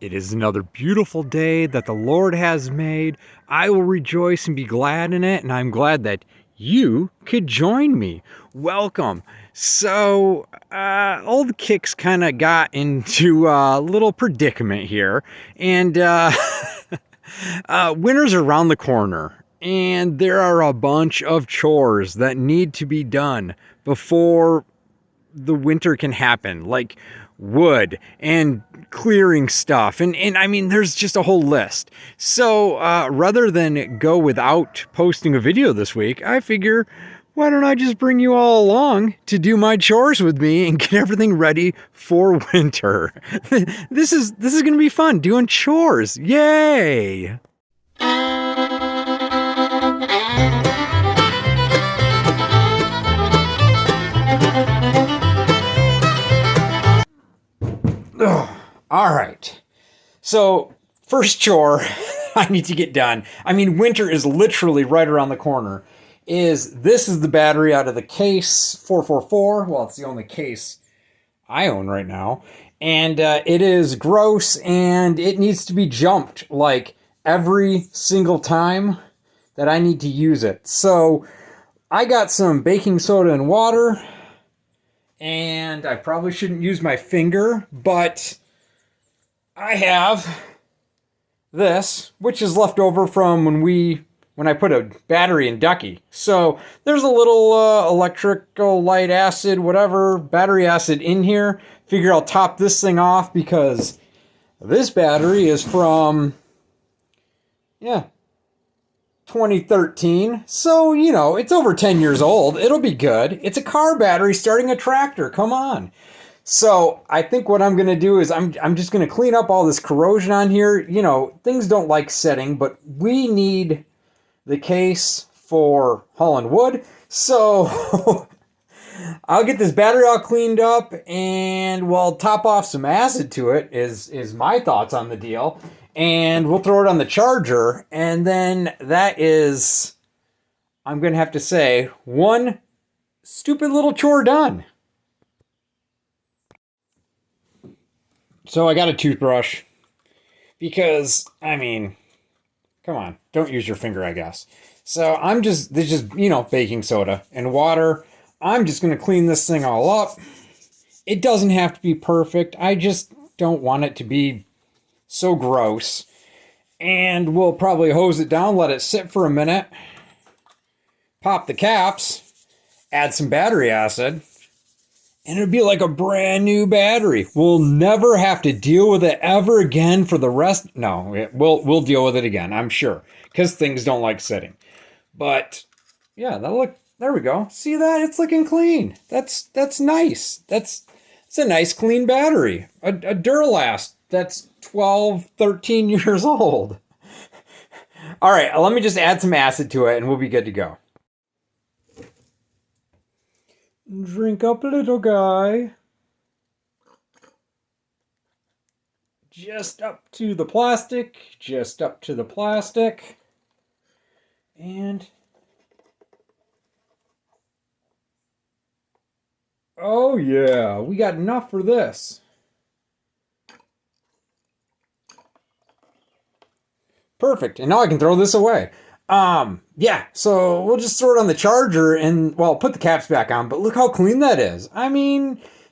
It is another beautiful day that the Lord has made. I will rejoice and be glad in it, and I'm glad that you could join me. Welcome. So, old Kicks kind of got into a little predicament here, and winter's around the corner, and there are a bunch of chores that need to be done before the winter can happen, like wood and clearing stuff, and I mean there's just a whole list. So rather than go without posting a video this week, I figure, why don't I just bring you all along to do my chores with me and get everything ready for winter. This is gonna be fun, doing chores. Yay. All right. So, first chore I need to get done. I mean, winter is literally right around the corner. This is the battery out of the case 444. Well, it's the only case I own right now. And it is gross and it needs to be jumped like every single time that I need to use it. So, I got some baking soda and water. And I probably shouldn't use my finger, but I have this, which is left over from when I put a battery in Ducky. So there's a little electrical light acid, whatever, battery acid in here. Figure I'll top this thing off because this battery is from, 2013. So, it's over 10 years old. It'll be good. It's a car battery starting a tractor. Come on. So I think what I'm going to do is I'm just going to clean up all this corrosion on here. Things don't like setting, but we need the case for hauling wood. So I'll get this battery all cleaned up and we'll top off some acid to it is my thoughts on the deal. And we'll throw it on the charger. And then that is, I'm going to have to say, one stupid little chore done. So I got a toothbrush because, come on, don't use your finger, I guess. So there's just, baking soda and water. I'm just going to clean this thing all up. It doesn't have to be perfect. I just don't want it to be so gross. And we'll probably hose it down, let it sit for a minute, pop the caps, add some battery acid, and it'll be like a brand new battery. We'll never have to deal with it ever again for the rest. No, we'll deal with it again, I'm sure, because things don't like sitting. But yeah, there we go. See that? It's looking clean. That's nice. It's a nice clean battery. A Duralast that's 12, 13 years old. All right, let me just add some acid to it and we'll be good to go. Drink up, little guy. Just up to the plastic. Just up to the plastic. And oh yeah, we got enough for this. Perfect. And now I can throw this away. So we'll just throw it on the charger and, put the caps back on. But look how clean that is.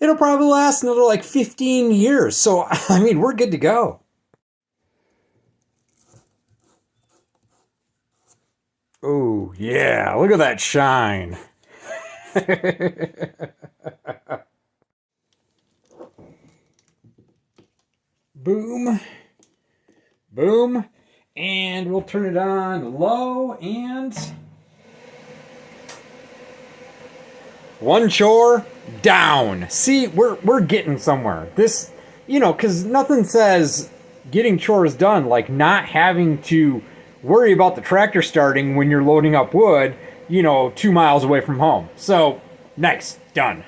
It'll probably last another like 15 years. So, we're good to go. Oh, yeah. Look at that shine. Boom. Boom. And we'll turn it on low and one chore down. See, we're getting somewhere. This, because nothing says getting chores done like not having to worry about the tractor starting when you're loading up wood, 2 miles away from home. So, nice, done.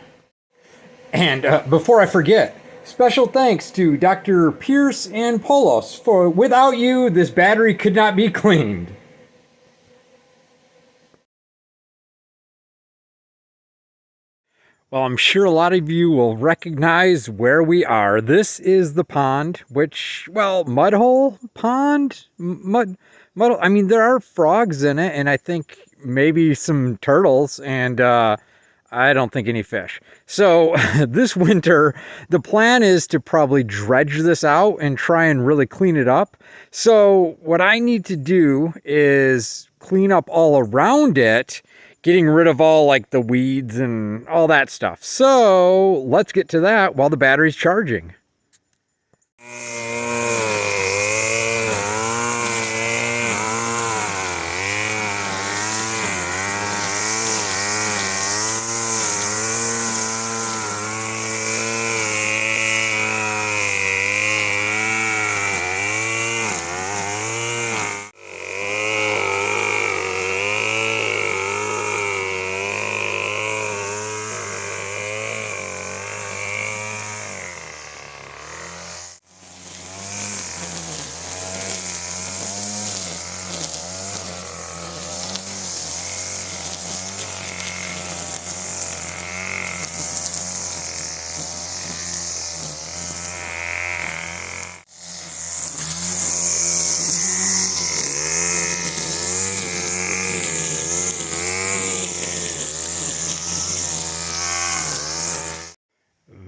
And before I forget, special thanks to Dr. Pierce and Polos for without you, this battery could not be cleaned. Well, I'm sure a lot of you will recognize where we are. This is the pond, which, well, mud hole pond? Mud, I mean, there are frogs in it, and I think maybe some turtles, and I don't think any fish. So this winter, the plan is to probably dredge this out and try and really clean it up. So what I need to do is clean up all around it, getting rid of all like the weeds and all that stuff. So let's get to that while the battery's charging.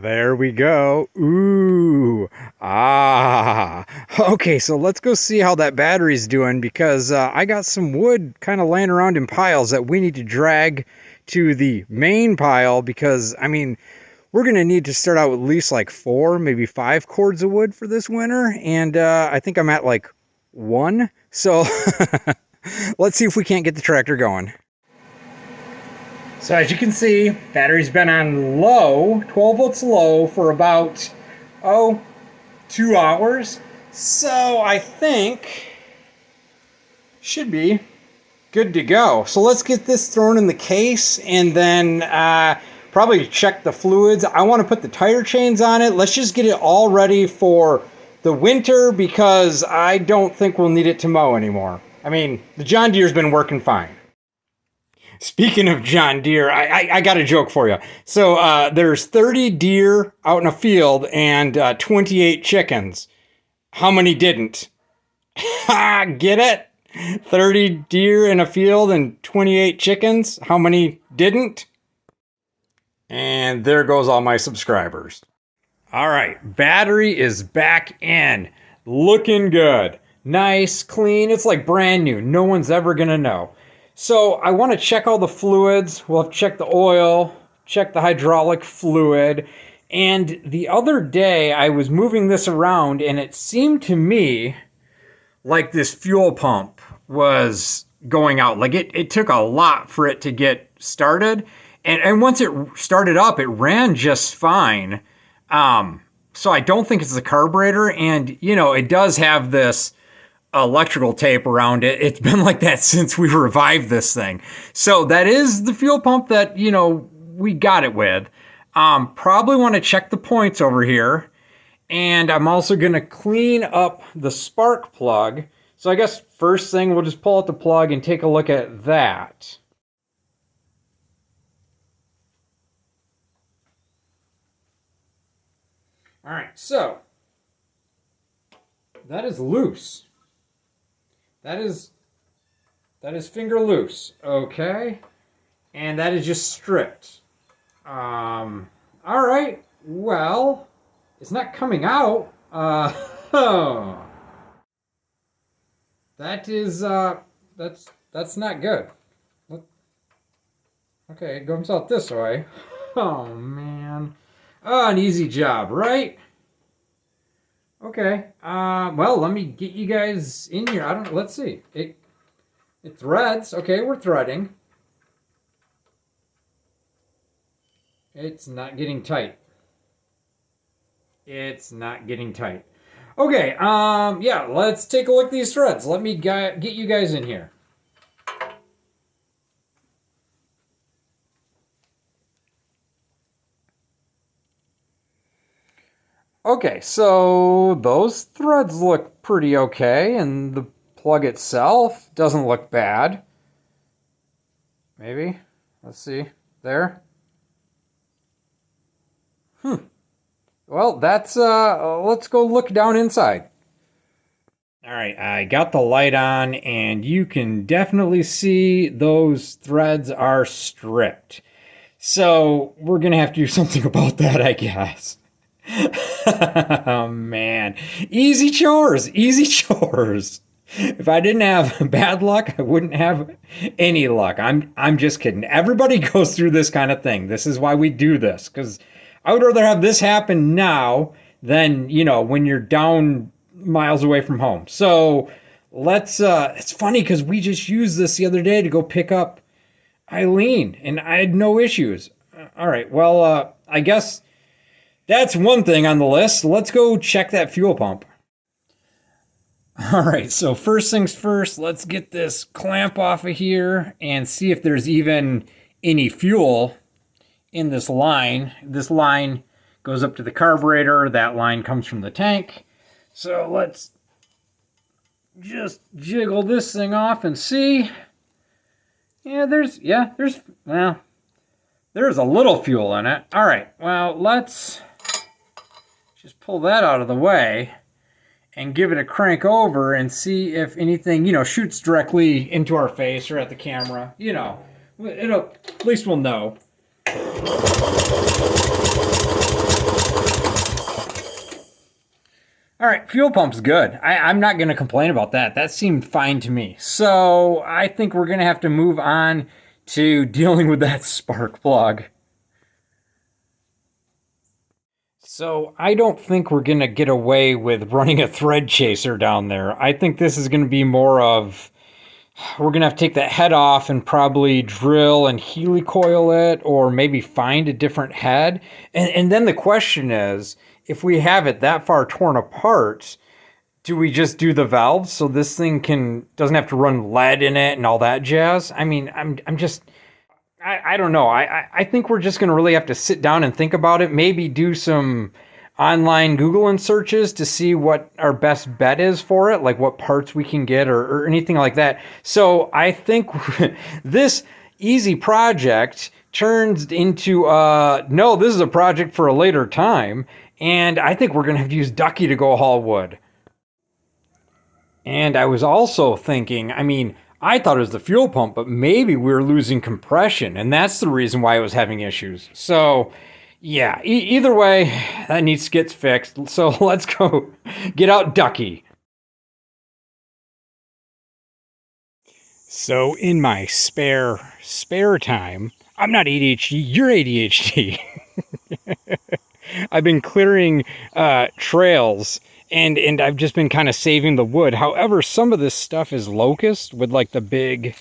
There we go. Ooh. Ah. Okay, so let's go see how that battery's doing because I got some wood kind of laying around in piles that we need to drag to the main pile because, I mean, we're going to need to start out with at least like 4, maybe 5 cords of wood for this winter. And I think I'm at like 1. So let's see if we can't get the tractor going. So as you can see, battery's been on low, 12 volts low for about, 2 hours. So I think should be good to go. So let's get this thrown in the case and then probably check the fluids. I want to put the tire chains on it. Let's just get it all ready for the winter because I don't think we'll need it to mow anymore. I mean, the John Deere's been working fine. Speaking of John Deere, I got a joke for you. So there's 30 deer out in a field and 28 chickens. How many didn't? Get it? 30 deer in a field and 28 chickens. How many didn't? And there goes all my subscribers. All right, battery is back in. Looking good. Nice, clean. It's like brand new. No one's ever going to know. So I want to check all the fluids. We'll have to check the oil, check the hydraulic fluid. And the other day I was moving this around and it seemed to me like this fuel pump was going out. Like it took a lot for it to get started. And once it started up, it ran just fine. So I don't think it's the carburetor. And, you know, it does have this electrical tape around it. It's been like that since we revived this thing. So that is the fuel pump that, you know, we got it with. Probably want to check the points over here. And I'm also going to clean up the spark plug. So I guess first thing, we'll just pull out the plug and take a look at that. All right, so that is loose. That is finger loose, okay? And that is just stripped. All right, well, it's not coming out. That is, that's not good. Okay, it comes out this way. Oh, man. Oh, an easy job, right? Okay. Well, let me get you guys in here. Let's see. It threads. Okay, we're threading. It's not getting tight. It's not getting tight. Okay, yeah, let's take a look at these threads. Let me get you guys in here. Okay, so those threads look pretty okay, and the plug itself doesn't look bad. Maybe. Let's see. There. Well, that's let's go look down inside. All right, I got the light on and you can definitely see those threads are stripped. So, we're going to have to do something about that, I guess. Oh man. Easy chores, easy chores. If I didn't have bad luck, I wouldn't have any luck. I'm just kidding. Everybody goes through this kind of thing. This is why we do this, cuz I would rather have this happen now than, when you're down miles away from home. So, let's it's funny cuz we just used this the other day to go pick up Eileen and I had no issues. All right. Well, I guess that's one thing on the list. Let's go check that fuel pump. All right, so first things first, let's get this clamp off of here and see if there's even any fuel in this line. This line goes up to the carburetor. That line comes from the tank. So let's just jiggle this thing off and see. There's a little fuel in it. All right, well, let's just pull that out of the way and give it a crank over and see if anything, shoots directly into our face or at the camera. At least we'll know. All right, fuel pump's good. I'm not going to complain about that. That seemed fine to me. So I think we're going to have to move on to dealing with that spark plug. So I don't think we're going to get away with running a thread chaser down there. I think this is going to be more of, we're going to have to take that head off and probably drill and helicoil it or maybe find a different head. And then the question is, if we have it that far torn apart, do we just do the valves so this thing doesn't have to run lead in it and all that jazz? I mean, I don't know. I think we're just going to really have to sit down and think about it. Maybe do some online Googling searches to see what our best bet is for it, like what parts we can get or anything like that. So I think this easy project turns into, no, this is a project for a later time. And I think we're going to have to use Ducky to go haul wood. And I was also thinking, I thought it was the fuel pump, but maybe we were losing compression, and that's the reason why it was having issues. So, yeah, either way, that needs to get fixed. So let's go get out Ducky. So in my spare time, I'm not ADHD, you're ADHD. I've been clearing trails. And I've just been kind of saving the wood. However, some of this stuff is locust with like the big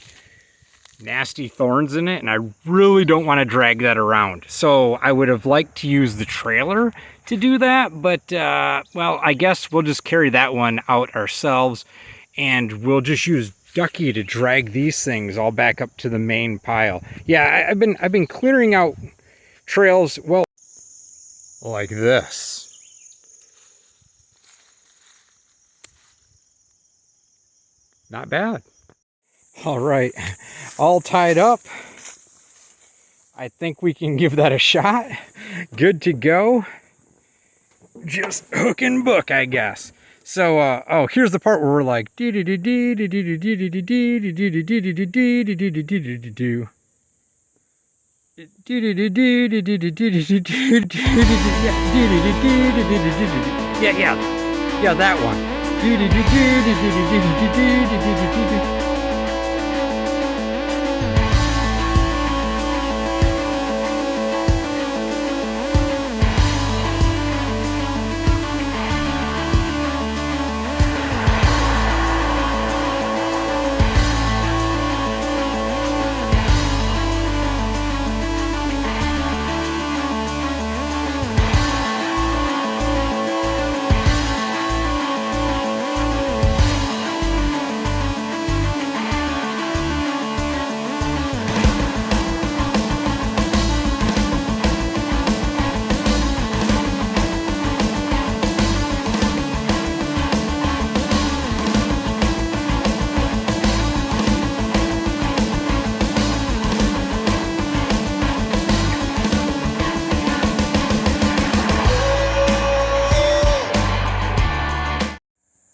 nasty thorns in it. And I really don't want to drag that around. So I would have liked to use the trailer to do that. But, well, I guess we'll just carry that one out ourselves. And we'll just use Ducky to drag these things all back up to the main pile. Yeah, I've been clearing out trails, well, like this. Not bad. All right, all tied up. I think we can give that a shot. Good to go. Just hook and book, I guess. So, here's the part where we're like, yeah, that one.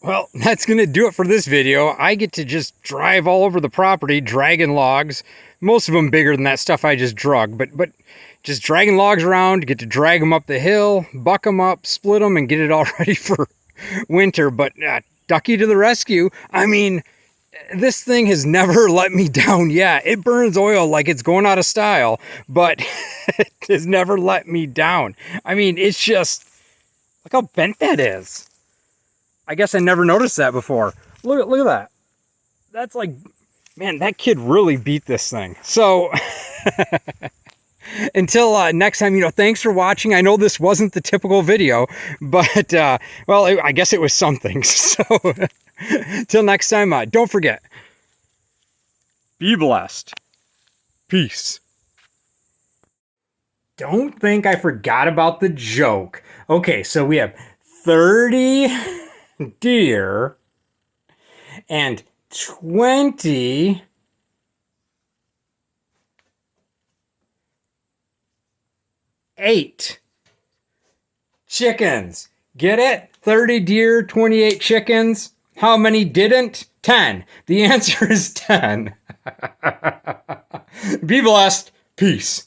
Well, that's going to do it for this video. I get to just drive all over the property, dragging logs. Most of them bigger than that stuff I just drug, but just dragging logs around, get to drag them up the hill, buck them up, split them, and get it all ready for winter. But Ducky to the rescue. I mean, this thing has never let me down yet. It burns oil like it's going out of style, but it has never let me down. I mean, it's just, look how bent that is. I guess I never noticed that before. Look at that. That's like, man, that kid really beat this thing. So until next time, thanks for watching. I know this wasn't the typical video, but well, I guess it was something. So till next time, don't forget, be blessed. Peace. Don't think I forgot about the joke. Okay, so we have 30 deer and 28 chickens. Get it? 30 deer, 28 chickens. How many didn't? 10. The answer is 10. Be blessed. Peace.